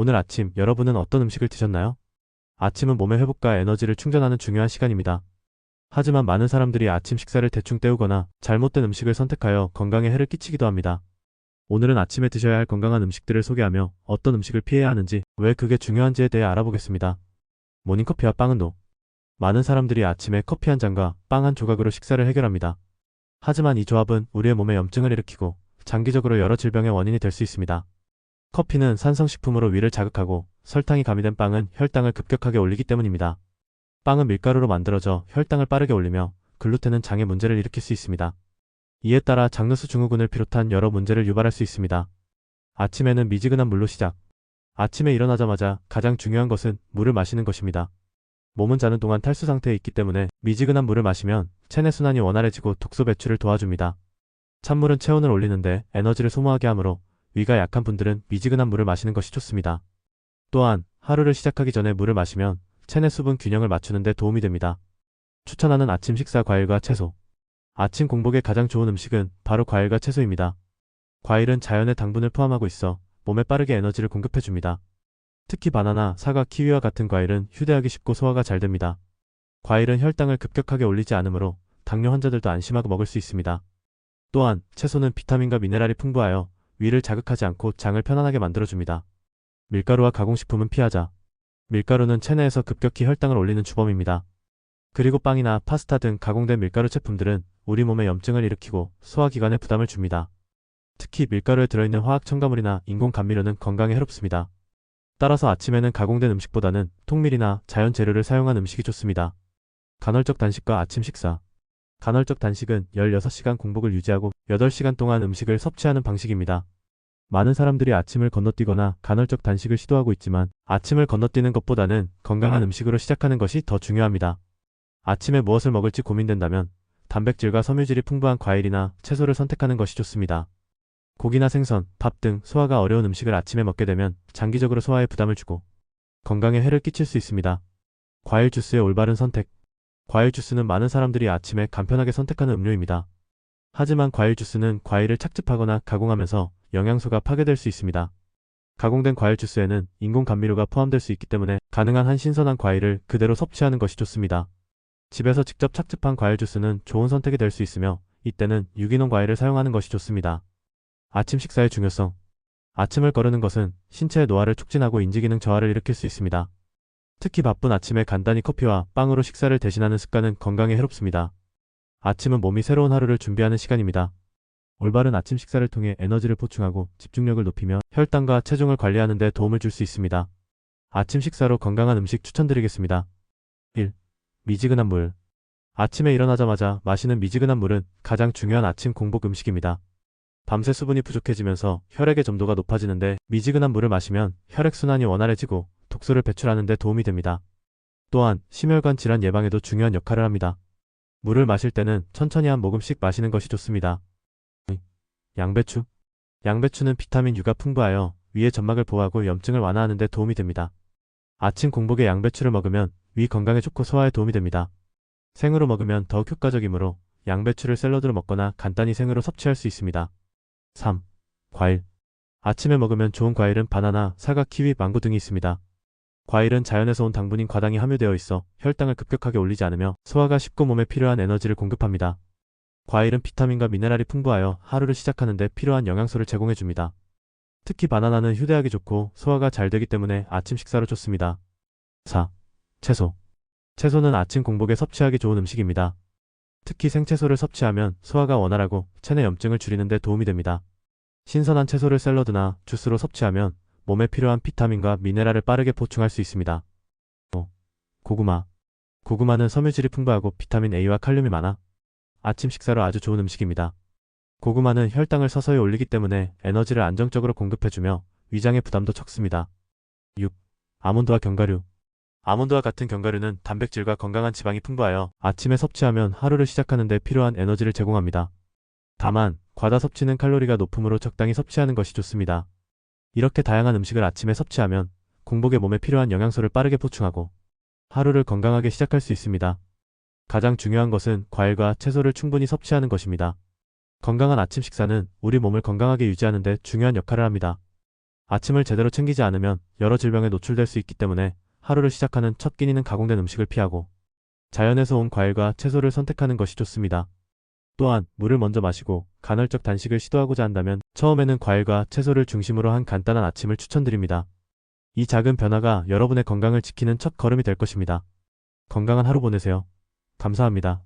오늘 아침 여러분은 어떤 음식을 드셨나요? 아침은 몸의 회복과 에너지를 충전하는 중요한 시간입니다. 하지만 많은 사람들이 아침 식사를 대충 때우거나 잘못된 음식을 선택하여 건강에 해를 끼치기도 합니다. 오늘은 아침에 드셔야 할 건강한 음식들을 소개하며 어떤 음식을 피해야 하는지, 왜 그게 중요한지에 대해 알아보겠습니다. 모닝커피와 빵은 노. 많은 사람들이 아침에 커피 한 잔과 빵 한 조각으로 식사를 해결합니다. 하지만 이 조합은 우리의 몸에 염증을 일으키고 장기적으로 여러 질병의 원인이 될 수 있습니다. 커피는 산성식품으로 위를 자극하고 설탕이 가미된 빵은 혈당을 급격하게 올리기 때문입니다. 빵은 밀가루로 만들어져 혈당을 빠르게 올리며 글루텐은 장에 문제를 일으킬 수 있습니다. 이에 따라 장누수 증후군을 비롯한 여러 문제를 유발할 수 있습니다. 아침에는 미지근한 물로 시작. 아침에 일어나자마자 가장 중요한 것은 물을 마시는 것입니다. 몸은 자는 동안 탈수 상태에 있기 때문에 미지근한 물을 마시면 체내 순환이 원활해지고 독소 배출을 도와줍니다. 찬물은 체온을 올리는데 에너지를 소모하게 하므로 위가 약한 분들은 미지근한 물을 마시는 것이 좋습니다. 또한 하루를 시작하기 전에 물을 마시면 체내 수분 균형을 맞추는 데 도움이 됩니다. 추천하는 아침 식사 과일과 채소. 아침 공복에 가장 좋은 음식은 바로 과일과 채소입니다. 과일은 자연의 당분을 포함하고 있어 몸에 빠르게 에너지를 공급해줍니다. 특히 바나나, 사과, 키위와 같은 과일은 휴대하기 쉽고 소화가 잘 됩니다. 과일은 혈당을 급격하게 올리지 않으므로 당뇨 환자들도 안심하고 먹을 수 있습니다. 또한 채소는 비타민과 미네랄이 풍부하여 위를 자극하지 않고 장을 편안하게 만들어줍니다. 밀가루와 가공식품은 피하자. 밀가루는 체내에서 급격히 혈당을 올리는 주범입니다. 그리고 빵이나 파스타 등 가공된 밀가루 제품들은 우리 몸에 염증을 일으키고 소화기관에 부담을 줍니다. 특히 밀가루에 들어있는 화학 첨가물이나 인공 감미료는 건강에 해롭습니다. 따라서 아침에는 가공된 음식보다는 통밀이나 자연 재료를 사용한 음식이 좋습니다. 간헐적 단식과 아침 식사. 간헐적 단식은 16시간 공복을 유지하고 8시간 동안 음식을 섭취하는 방식입니다. 많은 사람들이 아침을 건너뛰거나 간헐적 단식을 시도하고 있지만 아침을 건너뛰는 것보다는 건강한 음식으로 시작하는 것이 더 중요합니다. 아침에 무엇을 먹을지 고민된다면 단백질과 섬유질이 풍부한 과일이나 채소를 선택하는 것이 좋습니다. 고기나 생선, 밥 등 소화가 어려운 음식을 아침에 먹게 되면 장기적으로 소화에 부담을 주고 건강에 해를 끼칠 수 있습니다. 과일 주스의 올바른 선택. 과일 주스는 많은 사람들이 아침에 간편하게 선택하는 음료입니다. 하지만 과일 주스는 과일을 착즙하거나 가공하면서 영양소가 파괴될 수 있습니다. 가공된 과일 주스에는 인공 감미료가 포함될 수 있기 때문에 가능한 한 신선한 과일을 그대로 섭취하는 것이 좋습니다. 집에서 직접 착즙한 과일 주스는 좋은 선택이 될 수 있으며 이때는 유기농 과일을 사용하는 것이 좋습니다. 아침 식사의 중요성. 아침을 거르는 것은 신체의 노화를 촉진하고 인지기능 저하를 일으킬 수 있습니다. 특히 바쁜 아침에 간단히 커피와 빵으로 식사를 대신하는 습관은 건강에 해롭습니다. 아침은 몸이 새로운 하루를 준비하는 시간입니다. 올바른 아침 식사를 통해 에너지를 보충하고 집중력을 높이며 혈당과 체중을 관리하는 데 도움을 줄 수 있습니다. 아침 식사로 건강한 음식 추천드리겠습니다. 1. 미지근한 물. 아침에 일어나자마자 마시는 미지근한 물은 가장 중요한 아침 공복 음식입니다. 밤새 수분이 부족해지면서 혈액의 점도가 높아지는데 미지근한 물을 마시면 혈액순환이 원활해지고 독소를 배출하는 데 도움이 됩니다. 또한 심혈관 질환 예방에도 중요한 역할을 합니다. 물을 마실 때는 천천히 한 모금씩 마시는 것이 좋습니다. 양배추. 양배추는 비타민 U가 풍부하여 위의 점막을 보호하고 염증을 완화하는 데 도움이 됩니다. 아침 공복에 양배추를 먹으면 위 건강에 좋고 소화에 도움이 됩니다. 생으로 먹으면 더욱 효과적이므로 양배추를 샐러드로 먹거나 간단히 생으로 섭취할 수 있습니다. 3. 과일. 아침에 먹으면 좋은 과일은 바나나, 사과, 키위, 망고 등이 있습니다. 과일은 자연에서 온 당분인 과당이 함유되어 있어 혈당을 급격하게 올리지 않으며 소화가 쉽고 몸에 필요한 에너지를 공급합니다. 과일은 비타민과 미네랄이 풍부하여 하루를 시작하는 데 필요한 영양소를 제공해줍니다. 특히 바나나는 휴대하기 좋고 소화가 잘 되기 때문에 아침 식사로 좋습니다. 4. 채소. 채소는 아침 공복에 섭취하기 좋은 음식입니다. 특히 생채소를 섭취하면 소화가 원활하고 체내 염증을 줄이는 데 도움이 됩니다. 신선한 채소를 샐러드나 주스로 섭취하면 몸에 필요한 비타민과 미네랄을 빠르게 보충할 수 있습니다. 5. 고구마. 고구마는 섬유질이 풍부하고 비타민 A와 칼륨이 많아 아침 식사로 아주 좋은 음식입니다. 고구마는 혈당을 서서히 올리기 때문에 에너지를 안정적으로 공급해주며 위장의 부담도 적습니다. 6. 아몬드와 견과류. 아몬드와 같은 견과류는 단백질과 건강한 지방이 풍부하여 아침에 섭취하면 하루를 시작하는 데 필요한 에너지를 제공합니다. 다만 과다 섭취는 칼로리가 높으므로 적당히 섭취하는 것이 좋습니다. 이렇게 다양한 음식을 아침에 섭취하면 공복에 몸에 필요한 영양소를 빠르게 보충하고 하루를 건강하게 시작할 수 있습니다. 가장 중요한 것은 과일과 채소를 충분히 섭취하는 것입니다. 건강한 아침 식사는 우리 몸을 건강하게 유지하는 데 중요한 역할을 합니다. 아침을 제대로 챙기지 않으면 여러 질병에 노출될 수 있기 때문에 하루를 시작하는 첫 끼니는 가공된 음식을 피하고 자연에서 온 과일과 채소를 선택하는 것이 좋습니다. 또한 물을 먼저 마시고 간헐적 단식을 시도하고자 한다면 처음에는 과일과 채소를 중심으로 한 간단한 아침을 추천드립니다. 이 작은 변화가 여러분의 건강을 지키는 첫 걸음이 될 것입니다. 건강한 하루 보내세요. 감사합니다.